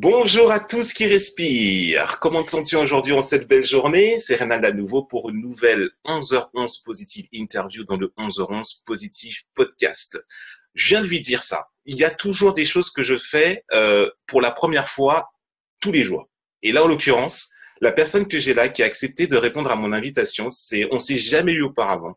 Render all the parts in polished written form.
Bonjour à tous qui respirent. Comment te sens-tu aujourd'hui en cette belle journée? C'est Renan à nouveau pour une nouvelle 11h11 Positive Interview dans le 11h11 Positive Podcast. Je viens de lui dire ça. Il y a toujours des choses que je fais pour la première fois tous les jours. Et là, en l'occurrence, la personne que j'ai là qui a accepté de répondre à mon invitation, on s'est jamais eu auparavant.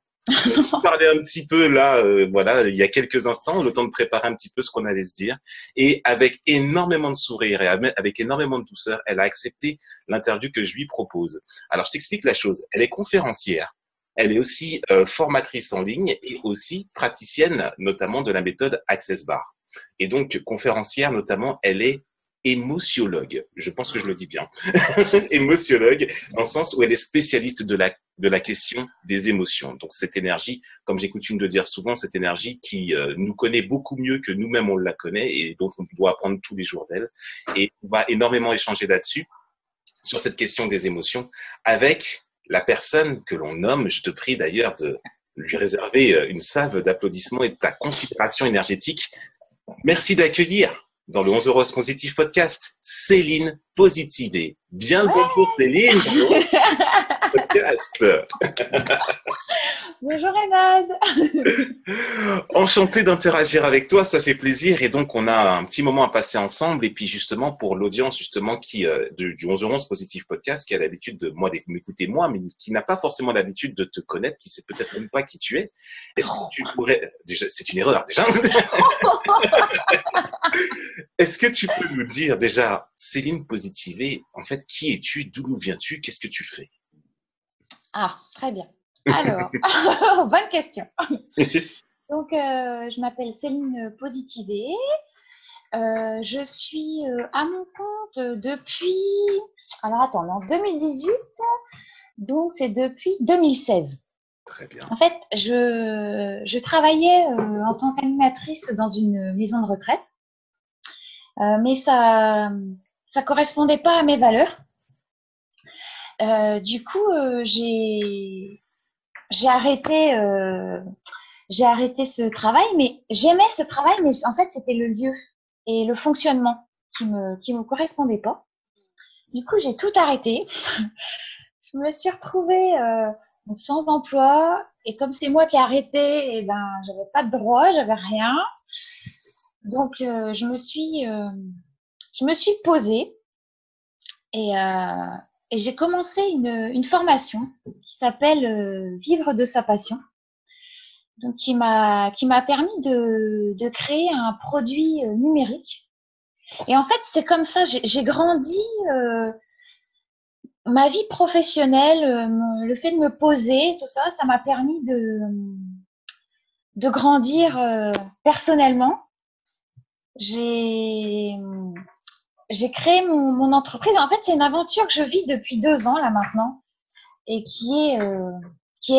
On parlait un petit peu là, voilà, il y a quelques instants, le temps de préparer un petit peu ce qu'on allait se dire. Et avec énormément de sourire et avec énormément de douceur, elle a accepté l'interview que je lui propose. Alors, je t'explique la chose. Elle est conférencière. Elle est aussi formatrice en ligne et aussi praticienne, notamment de la méthode Access Bar. Et donc, conférencière, notamment, elle est émotiologue. Je pense que je le dis bien. Émotiologue, dans le sens où elle est spécialiste de la question des émotions. Donc, cette énergie, comme j'ai coutume de dire souvent, cette énergie qui nous connaît beaucoup mieux que nous-mêmes on la connaît et dont on doit apprendre tous les jours d'elle. Et on va énormément échanger là-dessus, sur cette question des émotions, avec la personne que l'on nomme, je te prie d'ailleurs de lui réserver une salve d'applaudissements et de ta considération énergétique. Merci d'accueillir dans le 11 Euros Positive Podcast, Céline Positivé. Bien le bonjour Céline, podcast. Bonjour Renade. Enchanté d'interagir avec toi, ça fait plaisir. Et donc, on a un petit moment à passer ensemble. Et puis, justement, pour l'audience, justement, du 11h11 Positive Podcast, qui a l'habitude de m'écouter moi, mais qui n'a pas forcément l'habitude de te connaître, qui sait peut-être même pas qui tu es. Est-ce que tu pourrais, déjà, c'est une erreur, déjà. Est-ce que tu peux nous dire, déjà, Céline Positivé, en fait, qui es-tu? D'où viens-tu? Qu'est-ce que tu fais? Ah, très bien. Alors, bonne question. Donc, je m'appelle Céline Positivé. Je suis à mon compte depuis... Alors, attends, en 2018, donc c'est depuis 2016. Très bien. En fait, je travaillais en tant qu'animatrice dans une maison de retraite, mais ça correspondait pas à mes valeurs. Du coup, j'ai arrêté ce travail, mais j'aimais ce travail, mais en fait, c'était le lieu et le fonctionnement qui me correspondait pas. Du coup, j'ai tout arrêté. Je me suis retrouvée sans emploi, et comme c'est moi qui ai arrêté, et ben, j'avais pas de droit, j'avais rien. Donc, je me suis posée et j'ai commencé une formation qui s'appelle Vivre de sa passion. Donc, qui m'a permis de créer un produit numérique. Et en fait, c'est comme ça, j'ai grandi ma vie professionnelle, le fait de me poser, tout ça, ça m'a permis de grandir personnellement. J'ai créé mon entreprise. En fait, c'est une aventure que je vis depuis 2 ans là maintenant et qui est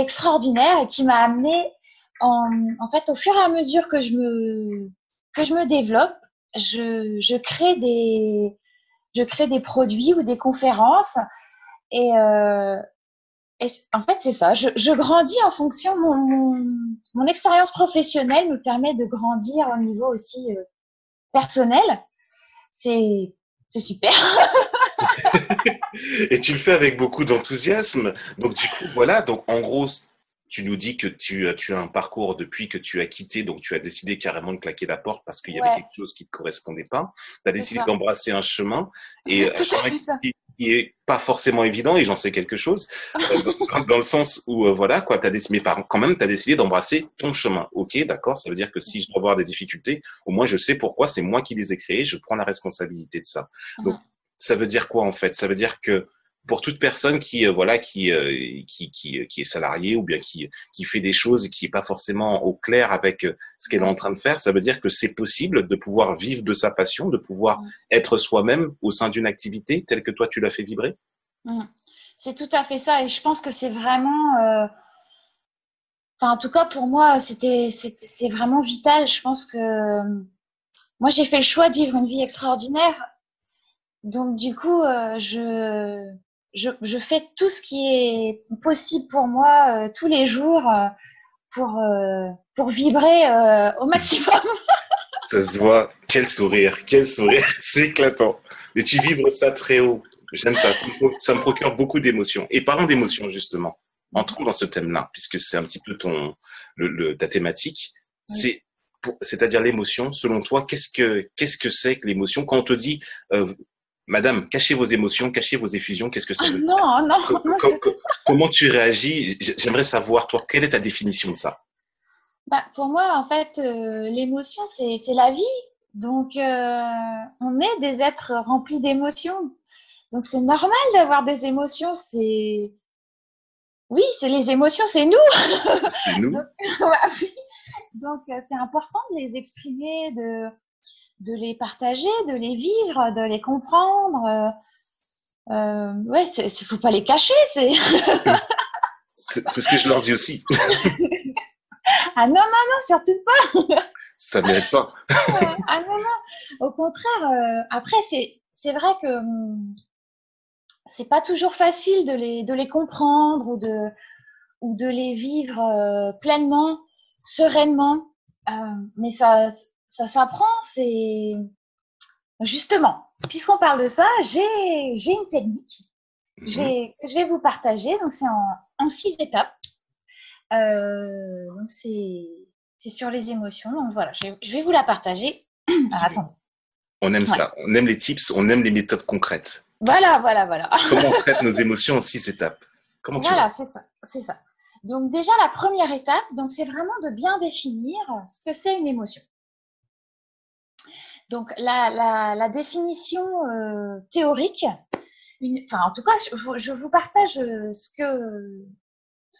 extraordinaire et qui m'a amenée en fait au fur et à mesure que je me développe, je crée des produits ou des conférences et en fait c'est ça. Je grandis en fonction mon expérience professionnelle me permet de grandir au niveau aussi personnel. C'est super. Et tu le fais avec beaucoup d'enthousiasme. Donc, du coup, voilà. Donc, en gros, tu nous dis que tu as un parcours depuis que tu as quitté. Donc, tu as décidé carrément de claquer la porte parce qu'il y avait Ouais, quelque chose qui ne te correspondait pas. Tu as c'est décidé ça. d'embrasser un chemin et C'est un tout à chemin fait ça. qui est pas forcément évident et j'en sais quelque chose dans le sens où voilà quoi mais quand même tu as décidé d'embrasser ton chemin. OK, d'accord, ça veut dire que si je dois avoir des difficultés, au moins je sais pourquoi, c'est moi qui les ai créées, je prends la responsabilité de ça. Donc ça veut dire quoi en fait? Ça veut dire que pour toute personne qui voilà qui est salariée ou bien qui fait des choses et qui est pas forcément au clair avec ce qu'elle est en train de faire, ça veut dire que c'est possible de pouvoir vivre de sa passion, de pouvoir être soi-même au sein d'une activité telle que toi tu l'as fait vibrer. C'est tout à fait ça et je pense que c'est vraiment en tout cas pour moi c'est vraiment vital. Je pense que moi j'ai fait le choix de vivre une vie extraordinaire. Donc du coup je fais tout ce qui est possible pour moi tous les jours pour vibrer au maximum. Ça se voit, quel sourire, c'est éclatant. Et tu vibres ça très haut. J'aime ça. Ça me procure beaucoup d'émotions. Et parlons d'émotions, justement. Entrons dans ce thème-là, puisque c'est un petit peu ta thématique. Oui. C'est-à-dire l'émotion. Selon toi, qu'est-ce que c'est que l'émotion? Quand on te dit, Madame, cachez vos émotions, cachez vos effusions, qu'est-ce que ça Ah veut dire? non, non, non, Comment tu réagis? J'aimerais savoir, toi, quelle est ta définition de ça? bah, pour moi, en fait, l'émotion, c'est la vie. Donc, on est des êtres remplis d'émotions. Donc, c'est normal d'avoir des émotions. Oui, c'est les émotions, c'est nous. C'est Donc, nous? ouais, oui. Donc, c'est important de les exprimer, de les partager, de les vivre, de les comprendre. Ouais, faut pas les cacher. C'est ce que je leur dis aussi. Ah non, non, non, surtout pas. Ça mérite pas. Ah non, non. Au contraire, après, c'est vrai que c'est pas toujours facile de les comprendre ou de les vivre pleinement, sereinement. Mais ça s'apprend. Justement, puisqu'on parle de ça, j'ai une technique que je vais vous partager. Donc, c'est en 6 étapes. Donc, c'est sur les émotions. Donc, voilà, je vais vous la partager. Alors, attendez. On aime Ouais. ça. On aime les tips, on aime les méthodes concrètes. Voilà, voilà, voilà. Comment on traite nos émotions en 6 étapes? Comment tu Voilà, vois? c'est ça, c'est ça. Donc déjà, la première étape, donc c'est vraiment de bien définir ce que c'est une émotion. Donc la définition théorique, enfin en tout cas, je vous partage ce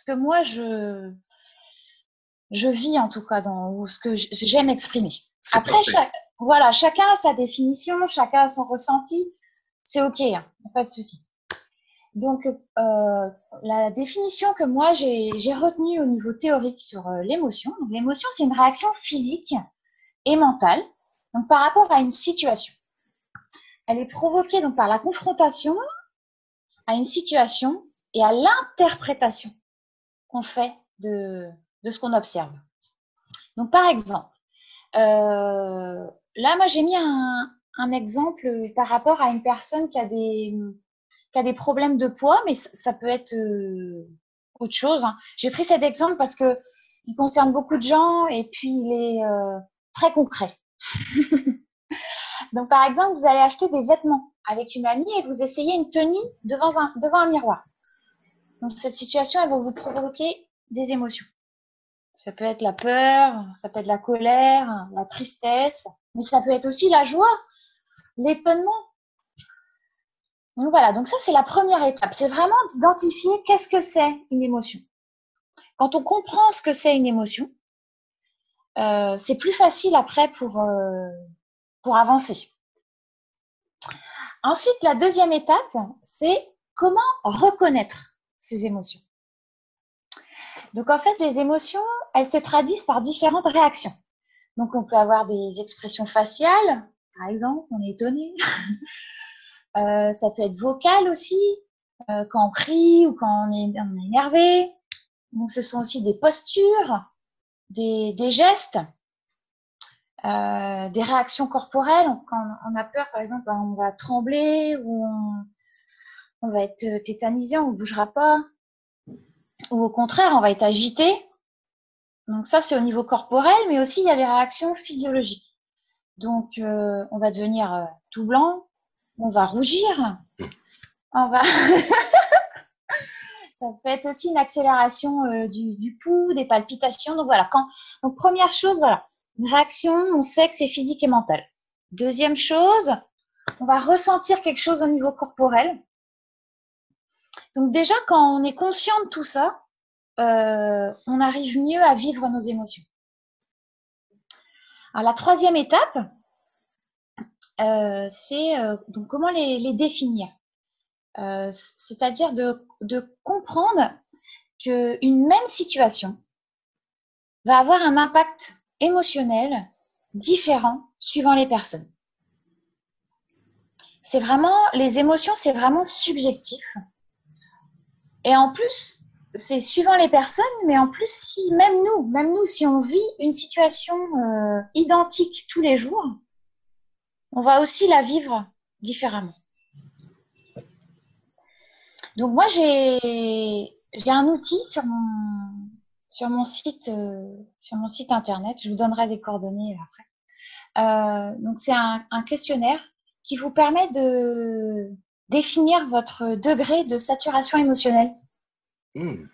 que moi je vis en tout cas ou ce que j'aime exprimer. C'est Après, parfait. voilà, chacun a sa définition, chacun a son ressenti, c'est ok, hein, pas de souci. Donc, la définition que moi j'ai retenue au niveau théorique sur l'émotion. Donc, l'émotion, c'est une réaction physique et mentale, donc par rapport à une situation. Elle est provoquée donc par la confrontation à une situation et à l'interprétation qu'on fait de ce qu'on observe. Donc, par exemple, là, moi j'ai mis un exemple par rapport à une personne qui a des problèmes de poids, mais ça peut être autre chose. Hein. J'ai pris cet exemple parce que il concerne beaucoup de gens et puis il est très concret. Donc, par exemple, vous allez acheter des vêtements avec une amie et vous essayez une tenue devant un miroir. Donc, cette situation, elle va vous provoquer des émotions. Ça peut être la peur, ça peut être la colère, la tristesse, mais ça peut être aussi la joie, l'étonnement. Donc voilà, donc ça c'est la première étape, c'est vraiment d'identifier qu'est-ce que c'est une émotion. Quand on comprend ce que c'est une émotion, c'est plus facile après pour avancer. Ensuite, la deuxième étape, c'est comment reconnaître ces émotions. Donc en fait, les émotions, elles se traduisent par différentes réactions. Donc on peut avoir des expressions faciales, par exemple, on est étonné. Ça peut être vocal aussi, quand on crie ou quand on est énervé. Donc, ce sont aussi des postures, des gestes, des réactions corporelles. Donc, quand on a peur, par exemple, on va trembler ou on va être tétanisé, on ne bougera pas. Ou au contraire, on va être agité. Donc, ça, c'est au niveau corporel, mais aussi, il y a des réactions physiologiques. Donc, on va devenir tout blanc, on va rougir, on va... Ça peut être aussi une accélération du pouls, des palpitations. Donc voilà. Donc première chose, voilà, une réaction, on sait que c'est physique et mental. Deuxième chose, on va ressentir quelque chose au niveau corporel. Donc déjà, quand on est conscient de tout ça, on arrive mieux à vivre nos émotions. Alors la troisième étape, c'est donc comment les définir. C'est-à-dire de comprendre qu'une même situation va avoir un impact émotionnel différent suivant les personnes. Les émotions, c'est vraiment subjectif. Et en plus, c'est suivant les personnes, mais en plus, si même nous, si on vit une situation identique tous les jours, on va aussi la vivre différemment. Donc moi, j'ai un outil sur mon site internet. Je vous donnerai les coordonnées après. Donc c'est un questionnaire qui vous permet de définir votre degré de saturation émotionnelle. Mmh.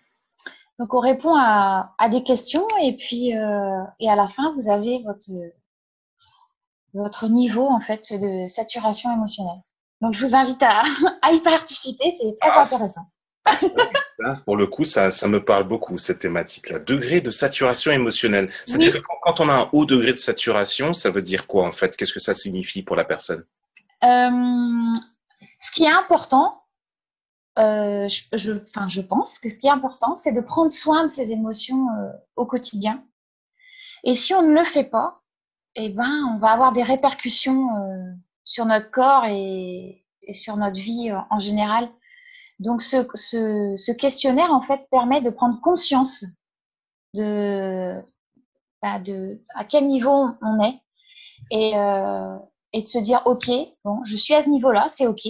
Donc on répond à des questions et puis et à la fin vous avez votre niveau en fait de saturation émotionnelle. Donc je vous invite à y participer, c'est très intéressant. Pour le coup, ça me parle beaucoup, cette thématique-là. Degré de saturation émotionnelle. C'est-à-dire Oui, que quand on a un haut degré de saturation, ça veut dire quoi en fait? Qu'est-ce que ça signifie pour la personne? ce qui est important, je pense que ce qui est important, c'est de prendre soin de ses émotions au quotidien. Et si on ne le fait pas, eh ben, on va avoir des répercussions sur notre corps et sur notre vie en général. Donc, ce questionnaire, en fait, permet de prendre conscience de, à quel niveau on est et de se dire, OK, bon, je suis à ce niveau-là, c'est OK.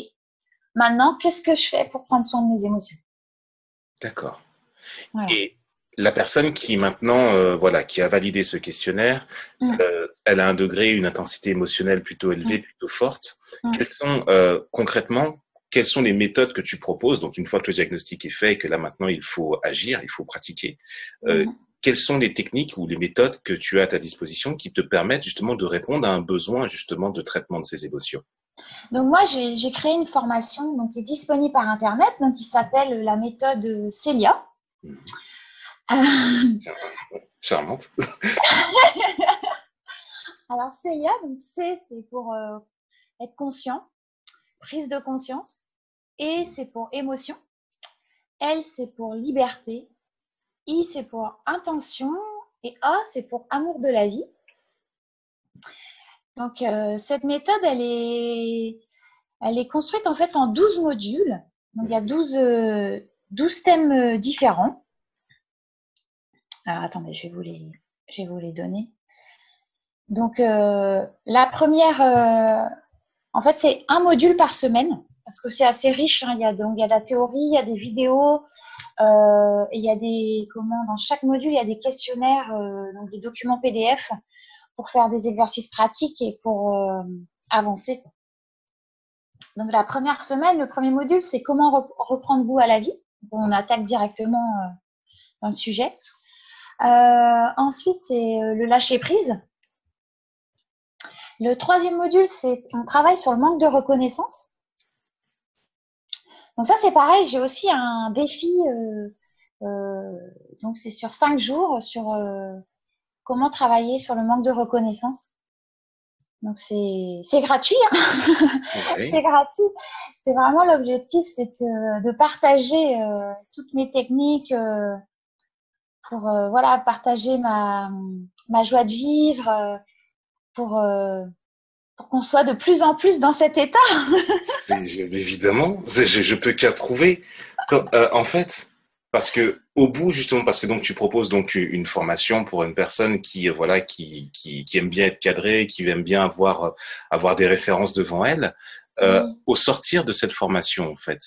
Maintenant, qu'est-ce que je fais pour prendre soin de mes émotions? D'accord. Voilà. Et la personne qui maintenant, voilà, qui a validé ce questionnaire, Mmh, elle a un degré, une intensité émotionnelle plutôt élevée, mmh, plutôt forte. mmh, Quelles sont concrètement, quelles sont les méthodes que tu proposes? Donc une fois que le diagnostic est fait et que là maintenant il faut agir, il faut pratiquer. Euh, mmh. quelles sont les techniques ou les méthodes que tu as à ta disposition qui te permettent justement de répondre à un besoin justement de traitement de ces émotions? Donc moi, j'ai créé une formation donc, qui est disponible par Internet, donc qui s'appelle la méthode Célia. Mhm. Euh, Charmante. alors Célia, donc C, c'est pour être conscient, prise de conscience. E, c'est pour émotion. L, c'est pour liberté. I, c'est pour intention. Et A, c'est pour amour de la vie. Donc cette méthode, elle est construite en fait en 12 modules. Donc il y a 12 thèmes différents. Alors, attendez, je vais vous les donner. Donc, la première, en fait, c'est un module par semaine parce que c'est assez riche. Hein. Donc, il y a de la théorie, il y a des vidéos, et il y a dans chaque module, il y a des questionnaires, donc des documents PDF pour faire des exercices pratiques et pour avancer. Donc, la première semaine, le premier module, c'est comment reprendre goût à la vie. Donc, on attaque directement dans le sujet. Ensuite, c'est le lâcher prise. Le troisième module, c'est on travaille sur le manque de reconnaissance. Donc ça, c'est pareil, j'ai aussi un défi, donc c'est sur 5 jours, sur comment travailler sur le manque de reconnaissance. Donc c'est gratuit, hein. C'est Oui. gratuit. C'est vraiment l'objectif, c'est que de partager toutes mes techniques pour voilà partager ma joie de vivre, pour pour qu'on soit de plus en plus dans cet état. Évidemment, je peux qu'approuver. En fait, parce que au bout justement, parce que donc tu proposes donc une formation pour une personne qui voilà qui aime bien être cadrée, qui aime bien avoir des références devant elle. Oui. Au sortir de cette formation, en fait,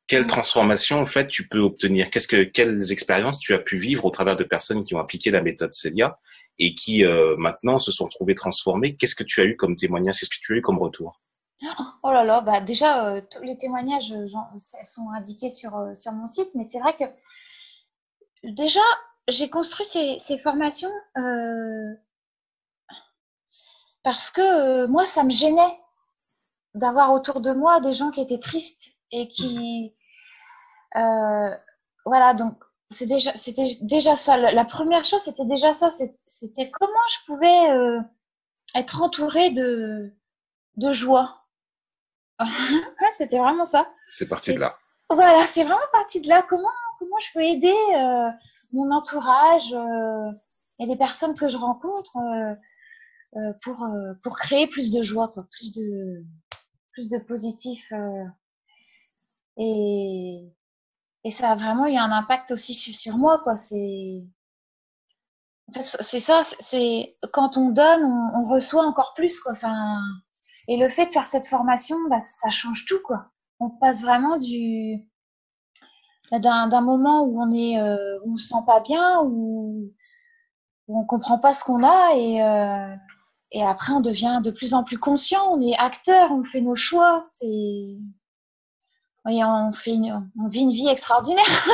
quelle transformation en fait tu peux obtenir? Quelles expériences tu as pu vivre au travers de personnes qui ont appliqué la méthode Celia et qui maintenant se sont trouvées transformées? Qu'est-ce que tu as eu comme témoignage? Qu'est-ce que tu as eu comme retour? Oh là là, bah déjà, tous les témoignages sont indiqués sur mon site, mais c'est vrai que déjà, j'ai construit ces formations parce que moi, ça me gênait d'avoir autour de moi des gens qui étaient tristes et qui, euh, voilà, donc c'était déjà ça. La première chose, c'était déjà ça. C'était comment je pouvais être entourée de joie. Ouais, c'était vraiment ça. C'est parti de Et là. voilà, c'est vraiment parti de là. Comment je peux aider mon entourage et les personnes que je rencontre pour créer plus de joie, quoi, plus de positif. Et, et ça a vraiment eu un impact aussi sur moi, quoi. En fait, c'est ça, c'est quand on donne, on reçoit encore plus, quoi. Enfin, Et le fait de faire cette formation, bah, ça change tout, quoi. On passe vraiment d'un moment où où on se sent pas bien, où on comprend pas ce qu'on a et après on devient de plus en plus conscient. On est acteur, on fait nos choix. Oui, on vit une vie extraordinaire.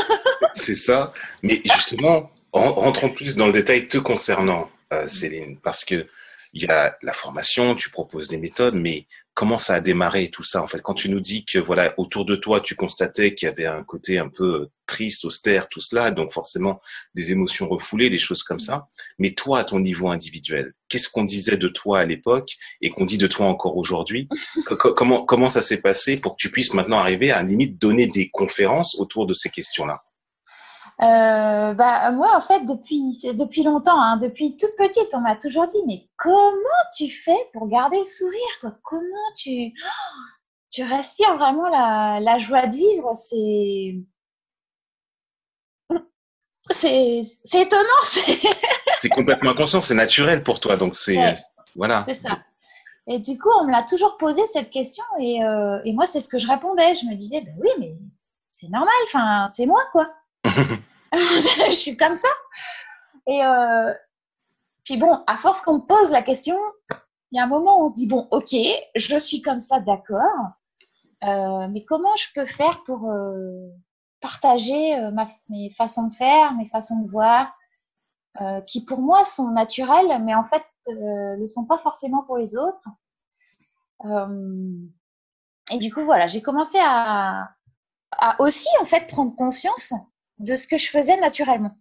C'est ça. Mais justement, rentrons plus dans le détail te concernant, Céline, parce que il y a la formation, tu proposes des méthodes, mais comment ça a démarré tout ça en fait? Quand tu nous dis que voilà, autour de toi, tu constatais qu'il y avait un côté un peu triste, austère, tout cela, donc forcément des émotions refoulées, des choses comme ça. Mais toi, à ton niveau individuel, qu'est-ce qu'on disait de toi à l'époque et qu'on dit de toi encore aujourd'hui? Comment ça s'est passé pour que tu puisses maintenant arriver à limite donner des conférences autour de ces questions-là? Bah, moi, en fait, depuis longtemps, hein, depuis toute petite, on m'a toujours dit, mais comment tu fais pour garder le sourire, quoi? Comment tu respires vraiment la joie de vivre? C'est étonnant. C'est complètement inconscient, c'est naturel pour toi, donc Ouais, voilà. c'est ça. Et du coup, on me l'a toujours posé cette question et moi, c'est ce que je répondais. Je me disais, ben oui, mais c'est normal, enfin, c'est moi, quoi. Je suis comme ça. Et puis bon, à force qu'on me pose la question, il y a un moment où on se dit, bon, ok, je suis comme ça, d'accord, mais comment je peux faire pour partager mes façons de faire, mes façons de voir, qui pour moi sont naturelles, mais en fait ne le sont pas forcément pour les autres. Et du coup, voilà, j'ai commencé à aussi en fait prendre conscience de ce que je faisais naturellement.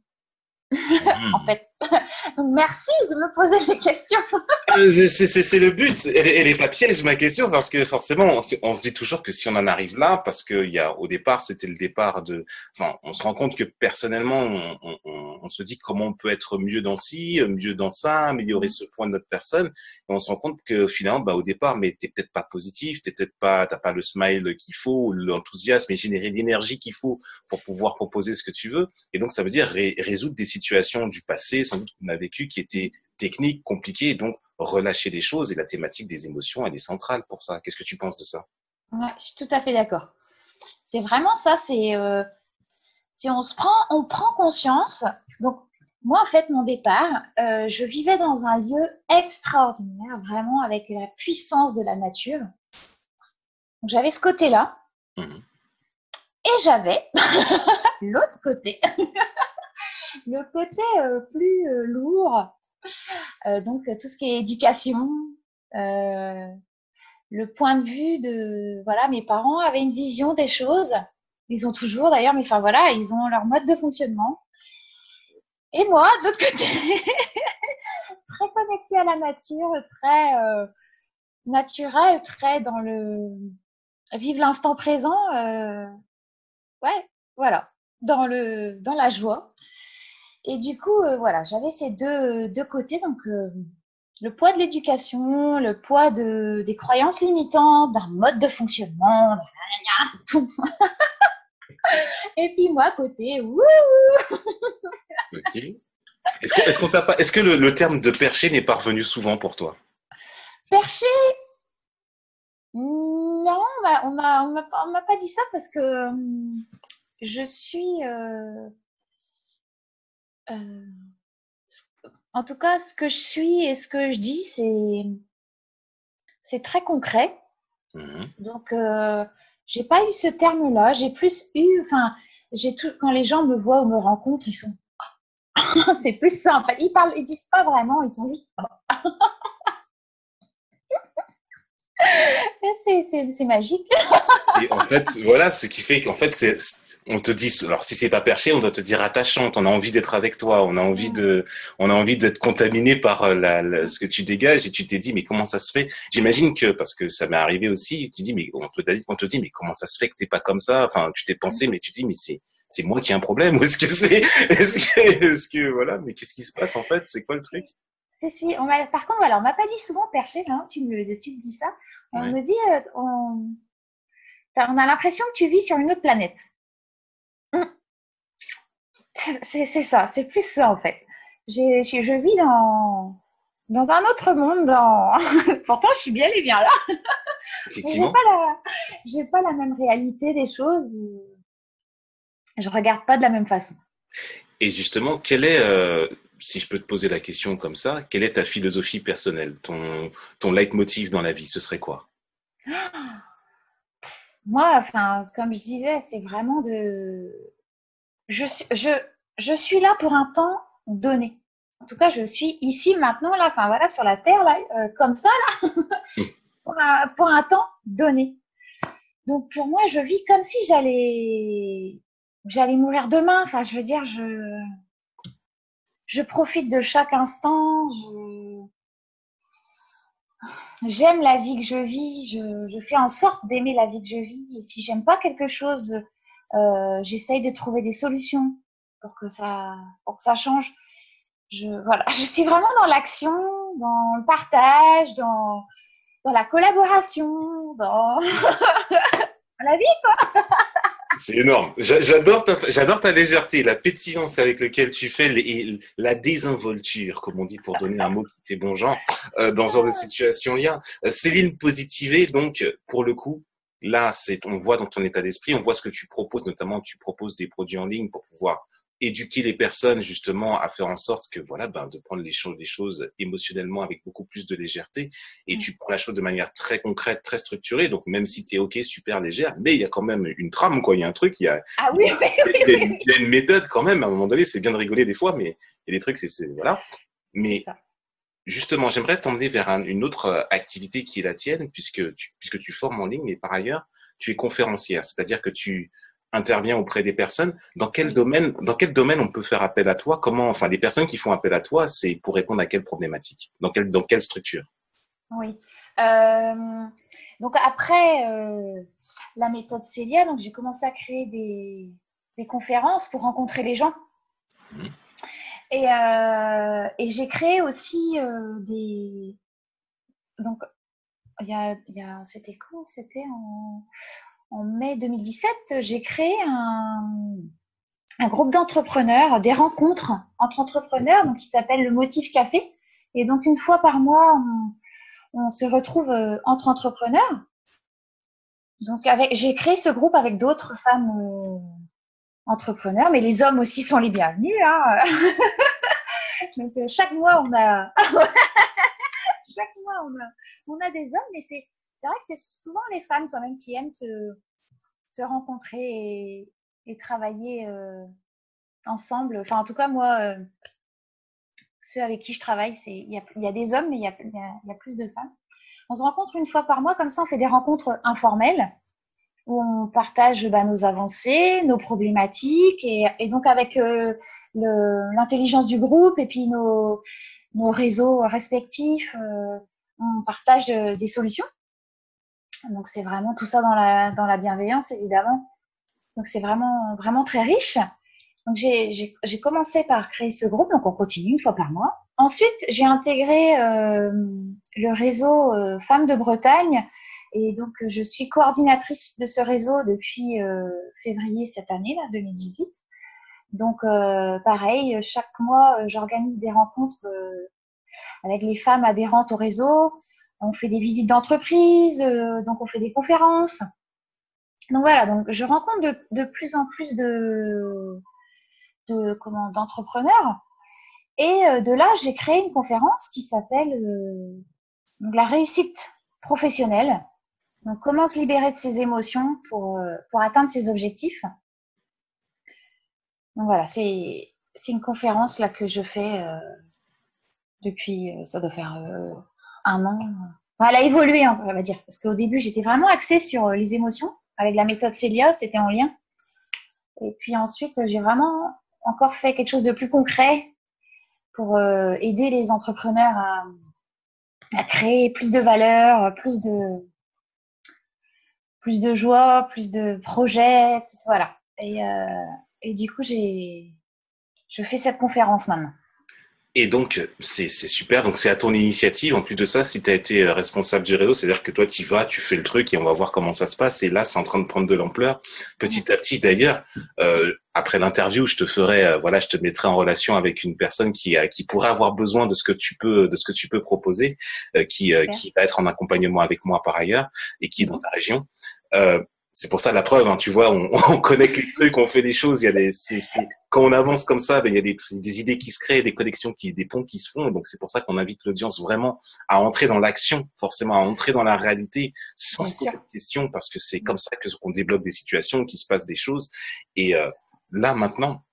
En Mhm. fait, donc merci de me poser les questions. C'est le but. Elle est pas piège, ma question, parce que forcément, on se dit toujours que si on en arrive là, parce que au départ, c'était le départ enfin, on se rend compte que personnellement, on se dit comment on peut être mieux dans ci, mieux dans ça, améliorer ce point de notre personne. Et on se rend compte que finalement, au départ, mais t'es peut-être pas positif, t'as pas le smile qu'il faut, l'enthousiasme et générer l'énergie qu'il faut pour pouvoir proposer ce que tu veux. Et donc, ça veut dire résoudre des situations du passé, sans doute qu'on a vécu, qui étaient techniques, compliquées, et donc relâcher des choses. Et la thématique des émotions, elle est centrale pour ça. Qu'est-ce que tu penses de ça? Ouais, je suis tout à fait d'accord. C'est vraiment ça. Si on prend conscience. Donc moi, en fait, mon départ, je vivais dans un lieu extraordinaire, vraiment avec la puissance de la nature. Donc j'avais ce côté-là Mhm. et j'avais l'autre côté, le côté plus lourd. Donc tout ce qui est éducation, euh, le point de vue de voilà, mes parents avaient une vision des choses. Ils ont toujours d'ailleurs, mais enfin voilà, ils ont leur mode de fonctionnement. Et moi, de l'autre côté, très connectée à la nature, très naturelle, très dans le vivre l'instant présent. Ouais, voilà, dans la joie. Et du coup, voilà, j'avais ces deux côtés, donc le poids de l'éducation, le poids des croyances limitantes, d'un mode de fonctionnement, tout. Et puis moi, à côté, wouh, Ok. Est-ce que le terme de perché n'est pas revenu souvent pour toi? perché. Non, on m'a pas dit ça parce que je suis, euh, en tout cas, ce que je suis et ce que je dis, c'est très concret. Mhm. Donc, j'ai pas eu ce terme-là. J'ai plus eu, enfin, j'ai tout, quand les gens me voient ou me rencontrent, ils sont, c'est plus ça. En fait, ils disent pas vraiment, ils sont juste, c'est magique. Et en fait, voilà, ce qui fait qu'en fait, on te dit, alors si c'est pas perché, on doit te dire attachante. On a envie d'être avec toi. On a envie d'être contaminé par ce que tu dégages. Et tu t'es dit, mais comment ça se fait? J'imagine que, parce que ça m'est arrivé aussi, tu dis, mais on te dit, mais comment ça se fait que t'es pas comme ça? Enfin, tu t'es pensé, mais tu dis, mais c'est moi qui ai un problème ou est-ce que, voilà, mais qu'est-ce qui se passe en fait? C'est quoi le truc? Si, par contre, voilà, on m'a pas dit souvent perché, hein, tu me dis ça. On Ouais. me dit, on a l'impression que tu vis sur une autre planète. Hum, c'est ça, c'est plus ça en fait. Je vis dans. dans un autre monde. Pourtant, je suis bien et bien là. Mais Effectivement. j'ai pas la même réalité des choses. Je regarde pas de la même façon. Et justement, si je peux te poser la question comme ça, quelle est ta philosophie personnelle, ton leitmotiv dans la vie, ce serait quoi? Moi, enfin, comme je disais, c'est vraiment je suis, je, je suis là pour un temps donné. En tout cas, je suis ici maintenant, là, enfin voilà, sur la terre, là, comme ça, pour un temps donné. Donc pour moi, je vis comme si j'allais mourir demain. Enfin, je veux dire, je profite de chaque instant. J'aime la vie que je vis. Je fais en sorte d'aimer la vie que je vis. Et si j'aime pas quelque chose, j'essaye de trouver des solutions pour que ça change. Voilà, je suis vraiment dans l'action, dans le partage, dans la collaboration, dans la vie. C'est énorme. J'adore ta légèreté, la pétillance avec laquelle tu fais la désinvolture, comme on dit pour donner un mot qui fait bon genre, dans ce genre de situation-là. Céline Positivé, donc, pour le coup, là, on voit dans ton état d'esprit, on voit ce que tu proposes, notamment tu proposes des produits en ligne pour pouvoir éduquer les personnes justement à faire en sorte que voilà de prendre les choses émotionnellement avec beaucoup plus de légèreté et tu prends la chose de manière très concrète, très structurée. Donc même si tu es ok super légère, mais il y a quand même une trame quoi, il y a un truc, Ah oui, oui, oui, oui, il oui. y a une méthode quand même. À un moment donné, c'est bien de rigoler des fois, mais il y a des trucs c'est voilà. C'est Mais ça. justement, j'aimerais t'emmener vers une autre activité qui est la tienne, puisque tu formes en ligne, mais par ailleurs, tu es conférencière, c'est-à-dire que tu interviens auprès des personnes. Oui, Dans quel domaine on peut faire appel à toi? Comment, enfin, les personnes qui font appel à toi, c'est pour répondre à quelle problématique? Dans quelle structure? oui. Euh, donc après la méthode Célia, donc j'ai commencé à créer des conférences pour rencontrer les gens. Et j'ai créé aussi donc c'était quand? C'était en mai 2017. J'ai créé un groupe d'entrepreneurs, des rencontres entre entrepreneurs, donc qui s'appelle le Motif Café. Et donc une fois par mois, on se retrouve entre entrepreneurs. Donc j'ai créé ce groupe avec d'autres femmes entrepreneurs, mais les hommes aussi sont les bienvenus. Hein. Donc chaque mois on a des hommes, mais c'est vrai que c'est souvent les femmes quand même qui aiment se rencontrer et travailler ensemble. Enfin, en tout cas, moi, ceux avec qui je travaille, il y a des hommes, mais il y a plus de femmes. On se rencontre une fois par mois, comme ça, on fait des rencontres informelles où on partage nos avancées, nos problématiques, et donc avec l'intelligence du groupe et puis nos réseaux respectifs, on partage des solutions. Donc c'est vraiment tout ça dans la bienveillance, évidemment. Donc c'est vraiment, vraiment très riche. Donc j'ai commencé par créer ce groupe, donc on continue une fois par mois. Ensuite, j'ai intégré le réseau Femmes de Bretagne et donc je suis coordinatrice de ce réseau depuis février cette année, là, 2018. Donc pareil, chaque mois, j'organise des rencontres avec les femmes adhérentes au réseau. On fait des visites d'entreprise, donc on fait des conférences. Donc voilà, donc je rencontre de plus en plus d'entrepreneurs. Et de là, j'ai créé une conférence qui s'appelle la réussite professionnelle. Donc, comment se libérer de ses émotions pour atteindre ses objectifs. Donc voilà, c'est une conférence là que je fais depuis, ça doit faire un an. Enfin, elle a évolué, on va dire, parce qu'au début, j'étais vraiment axée sur les émotions. Avec la méthode Célia, c'était en lien. Et puis ensuite, j'ai vraiment encore fait quelque chose de plus concret pour aider les entrepreneurs à créer plus de valeur, plus de joie, plus de projets, plus, voilà. Et du coup, je fais cette conférence maintenant. Et donc, c'est super. Donc, c'est à ton initiative. En plus de ça, si tu as été responsable du réseau, c'est-à-dire que toi, tu y vas, tu fais le truc et on va voir comment ça se passe. Et là, c'est en train de prendre de l'ampleur. Petit à petit, d'ailleurs, après l'interview, je te ferai, voilà, je te mettrai en relation avec une personne qui pourrait avoir besoin de ce que tu peux proposer, Super. qui va être en accompagnement avec moi par ailleurs et qui est dans Mhm. ta région. Euh, c'est pour ça la preuve, hein, tu vois, on connecte les trucs, on fait des choses. Il y a quand on avance comme ça, ben, il y a des idées qui se créent, des connexions, des ponts qui se font. Donc c'est pour ça qu'on invite l'audience vraiment à entrer dans l'action, forcément à entrer dans la réalité, sans Bien se poser sûr. de questions, parce que c'est comme ça que qu'on débloque des situations, qu'il se passe des choses. Et là maintenant,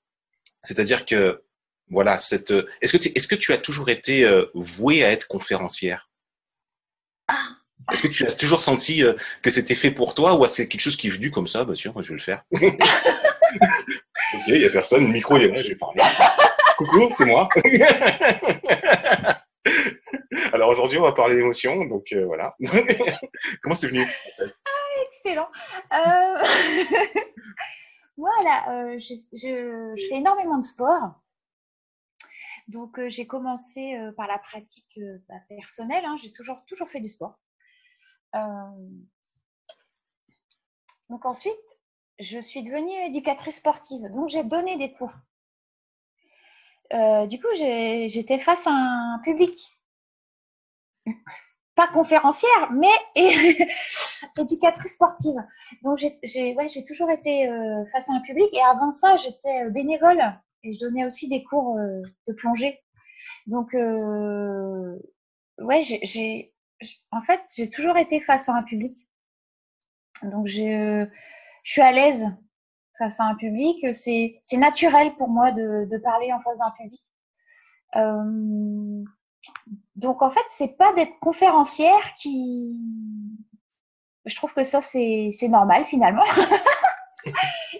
c'est-à-dire que voilà, est-ce que tu as toujours été vouée à être conférencière? Ah, Est-ce que tu as toujours senti que c'était fait pour toi ou c'est quelque chose qui est venu comme ça, bah tiens, moi, je vais le faire. Ok, il y a personne, le micro il est là, je vais parler. Coucou, c'est moi. Alors aujourd'hui, on va parler d'émotions, donc voilà. Comment c'est venu en fait? excellent. Euh, Voilà, je fais énormément de sport. Donc, j'ai commencé par la pratique personnelle, hein. J'ai toujours fait du sport. Euh, donc ensuite, je suis devenue éducatrice sportive. Donc, j'ai donné des cours. Du coup, j'étais face à un public, pas conférencière, mais éducatrice sportive. Donc, j'ai toujours été face à un public. Et avant ça, j'étais bénévole et je donnais aussi des cours de plongée. Donc, ouais, en fait, j'ai toujours été face à un public. Donc, je suis à l'aise face à un public. C'est naturel pour moi de parler en face d'un public. Euh, donc, en fait, c'est pas d'être conférencière qui. Je trouve que ça, c'est normal finalement.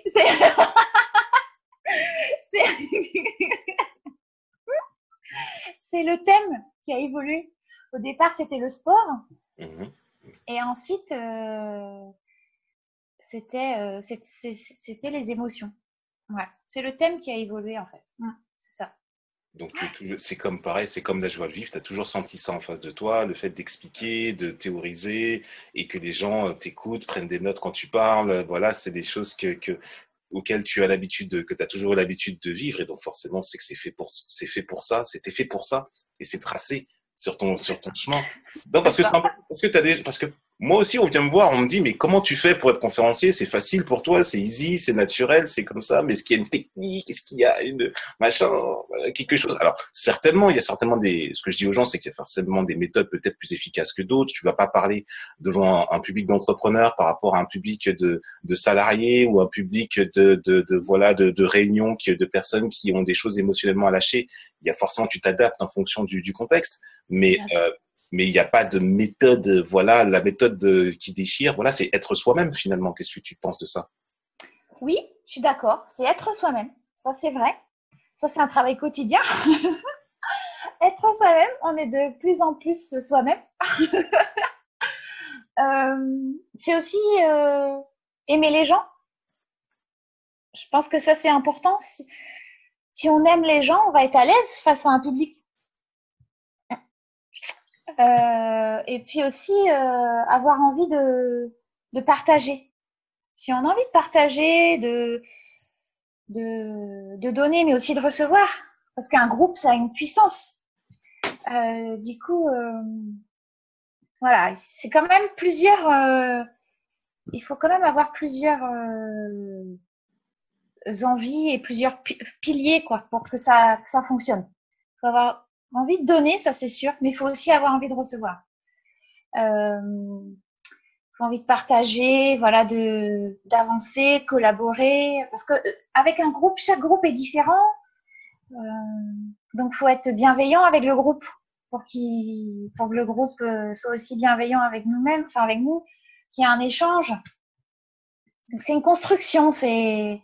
c'est, c'est le thème qui a évolué. Au départ, c'était le sport. Mhm. Et ensuite, c'était les émotions. Ouais. C'est le thème qui a évolué en fait. C'est ça. Donc c'est comme pareil, c'est comme la joie de vivre. Tu as toujours senti ça en face de toi, le fait d'expliquer, de théoriser et que les gens t'écoutent, prennent des notes quand tu parles. Voilà, c'est des choses auxquelles tu as que tu as toujours eu l'habitude de vivre et donc forcément c'est que c'est fait pour ça, c'était fait pour ça et c'est tracé sur ton chemin. Non, C'est ça. parce que moi aussi on vient me voir, on me dit mais comment tu fais pour être conférencier? C'est facile pour toi, c'est easy, c'est naturel, c'est comme ça, mais est-ce qu'il y a une technique? Est-ce qu'il y a une machin, quelque chose? Alors certainement, il y a certainement ce que je dis aux gens, c'est qu'il y a forcément des méthodes peut-être plus efficaces que d'autres. Tu vas pas parler devant un public d'entrepreneurs par rapport à un public de salariés ou un public voilà de réunions de personnes qui ont des choses émotionnellement à lâcher. Il y a forcément, tu t'adaptes en fonction du contexte, mais Bien sûr. mais il n'y a pas de méthode. Voilà, la méthode qui déchire. Voilà, c'est être soi-même finalement. Qu'est-ce que tu penses de ça? Oui, je suis d'accord. C'est être soi-même. Ça, c'est vrai. Ça, c'est un travail quotidien. Être soi-même, on est de plus en plus soi-même. C'est aussi aimer les gens. Je pense que ça, c'est important. Si on aime les gens, on va être à l'aise face à un public. Et puis aussi avoir envie de partager. Si on a envie de partager, de donner, mais aussi de recevoir, parce qu'un groupe, ça a une puissance. Du coup, voilà, c'est quand même plusieurs. Il faut quand même avoir plusieurs envies et plusieurs piliers, quoi, pour que ça fonctionne. Il faut avoir envie de donner, ça c'est sûr, mais il faut aussi avoir envie de recevoir. Faut envie de partager, voilà, d'avancer, de collaborer, parce que avec un groupe, chaque groupe est différent, donc faut être bienveillant avec le groupe pour que le groupe soit aussi bienveillant avec nous-mêmes, enfin avec nous, qu'il y ait un échange. Donc c'est une construction, il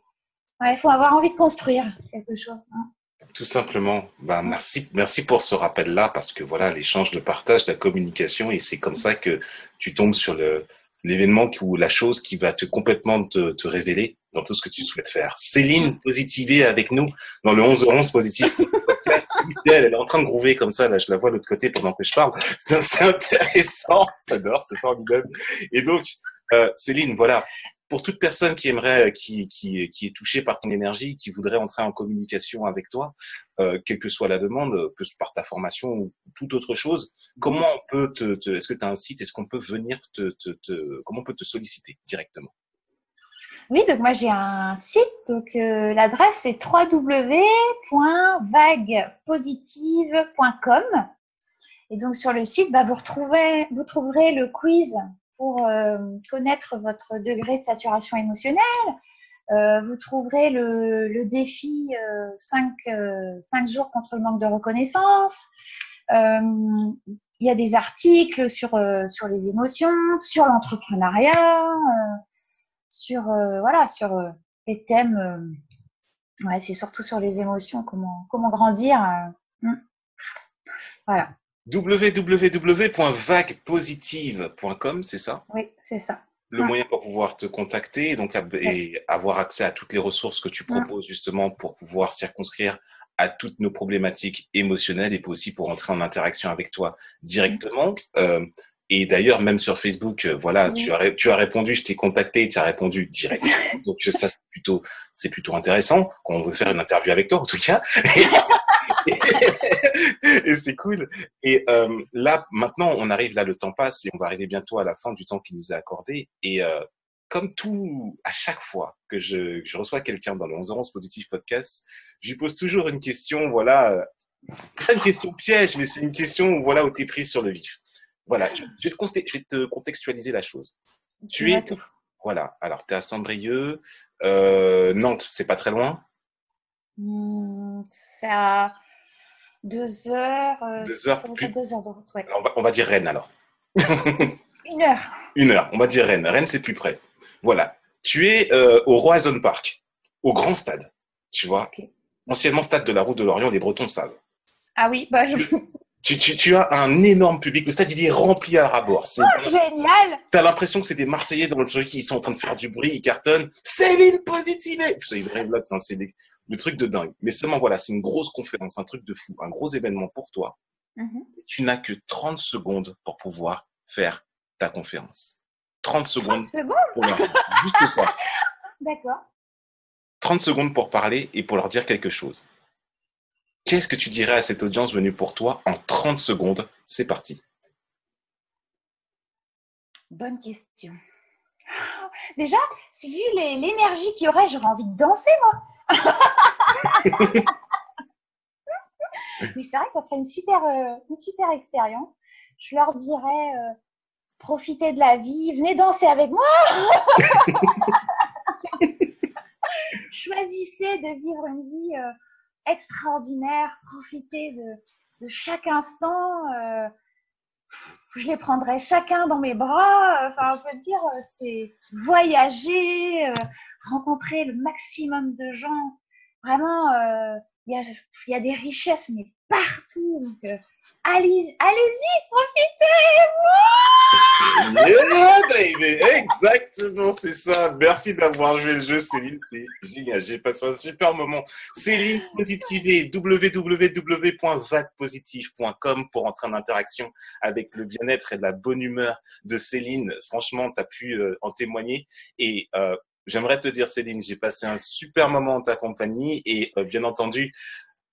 faut avoir envie de construire quelque chose. Tout simplement. Ben, merci pour ce rappel-là, parce que voilà, l'échange, le partage, la communication, et c'est comme ça que tu tombes sur l'événement ou la chose qui va complètement te révéler dans tout ce que tu souhaites faire. Céline Positivé avec nous dans le 11h11 Positif. Elle est en train de groover comme ça, là, je la vois de l'autre côté pendant que je parle. C'est intéressant, j'adore, c'est formidable. Et donc, Céline, voilà, pour toute personne qui aimerait, qui est touchée par ton énergie, qui voudrait entrer en communication avec toi, quelle que soit la demande, que ce soit par ta formation ou toute autre chose, comment on peut est-ce que tu as un site, est-ce qu'on peut venir comment on peut te solliciter directement? Oui, donc moi j'ai un site, donc l'adresse c'est www.vaguepositive.com et donc sur le site, vous trouverez le quiz pour connaître votre degré de saturation émotionnelle. Vous trouverez le défi 5 jours contre le manque de reconnaissance. Il y a des articles sur les émotions, sur l'entrepreneuriat, sur les thèmes. Ouais, c'est surtout sur les émotions, comment grandir. Voilà. www.vaguepositive.com, c'est ça? Oui, c'est ça. Le moyen pour pouvoir te contacter et avoir accès à toutes les ressources que tu proposes justement pour pouvoir circonscrire à toutes nos problématiques émotionnelles et aussi pour entrer en interaction avec toi directement. Et d'ailleurs, même sur Facebook, voilà, tu as répondu, je t'ai contacté, tu as répondu directement. Donc ça, c'est plutôt intéressant quand on veut faire une interview avec toi, en tout cas. Et c'est cool. Et là, maintenant, on arrive là, le temps passe et on va arriver bientôt à la fin du temps qui nous est accordé. Et comme tout, à chaque fois que je reçois quelqu'un dans le 11h11 Positif Podcast, je lui pose toujours une question, voilà, pas une question piège, mais c'est une question, voilà, où tu es prise sur le vif. Voilà, je vais te contextualiser la chose. Tu es, voilà, alors tu es à Saint-Brieuc, Nantes, c'est pas très loin? C'est à 2 heures. 2 heures, ça plus... 2 heures de route, ouais. Alors, on va dire Rennes alors. 1 heure. 1 heure, on va dire Rennes. Rennes, c'est plus près. Voilà. Tu es au Roazhon Park, au grand stade, tu vois. Okay. Anciennement stade de la Route de l'Orient, les Bretons savent. Ah oui, bah tu as un énorme public. Le stade, il est rempli à ras-bord. Génial! T'as l'impression que c'est des Marseillais dans le truc, ils sont en train de faire du bruit, ils cartonnent. Céline Positive! Ils arrivent là, c'est le truc de dingue. Mais seulement, voilà, c'est une grosse conférence, un truc de fou, un gros événement pour toi. Tu n'as que 30 secondes pour pouvoir faire ta conférence. 30 secondes. 30 secondes pour leur dire. Juste ça. D'accord. 30 secondes pour parler et pour leur dire quelque chose. Qu'est-ce que tu dirais à cette audience venue pour toi en 30 secondes? C'est parti. Bonne question. Déjà, vu l'énergie qu'il y aurait, j'aurais envie de danser, moi. Mais c'est vrai que ça serait une super expérience. Je leur dirais, profitez de la vie, venez danser avec moi. Choisissez de vivre une vie extraordinaire, profitez de chaque instant. Je les prendrai chacun dans mes bras. Enfin, je veux dire, c'est voyager, rencontrer le maximum de gens. Vraiment, il y a des richesses, mais partout. Donc, allez-y, profitez! Yeah, baby! Exactement, c'est ça. Merci d'avoir joué le jeu, Céline. C'est génial. J'ai passé un super moment. Céline Positivé, www.vaguepositive.com pour entrer en interaction avec le bien-être et la bonne humeur de Céline. Franchement, tu as pu en témoigner. Et j'aimerais te dire, Céline, j'ai passé un super moment en ta compagnie et bien entendu,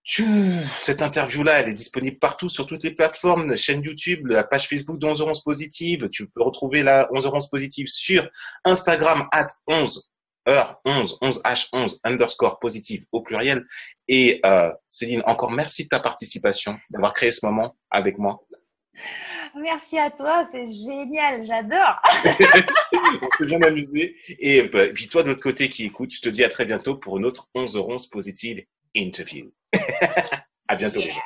cette interview-là, elle est disponible partout sur toutes les plateformes, la chaîne YouTube, la page Facebook de 11h11 Positive. Tu peux retrouver la 11h11 Positive sur Instagram @11h11 11h11 _ positive au pluriel. Et Céline, encore merci de ta participation, d'avoir créé ce moment avec moi. Merci à toi, c'est génial, j'adore. On s'est bien amusé. Et puis toi, de l'autre côté qui écoute, je te dis à très bientôt pour une autre 11h11 Positive interview. À bientôt, les gens.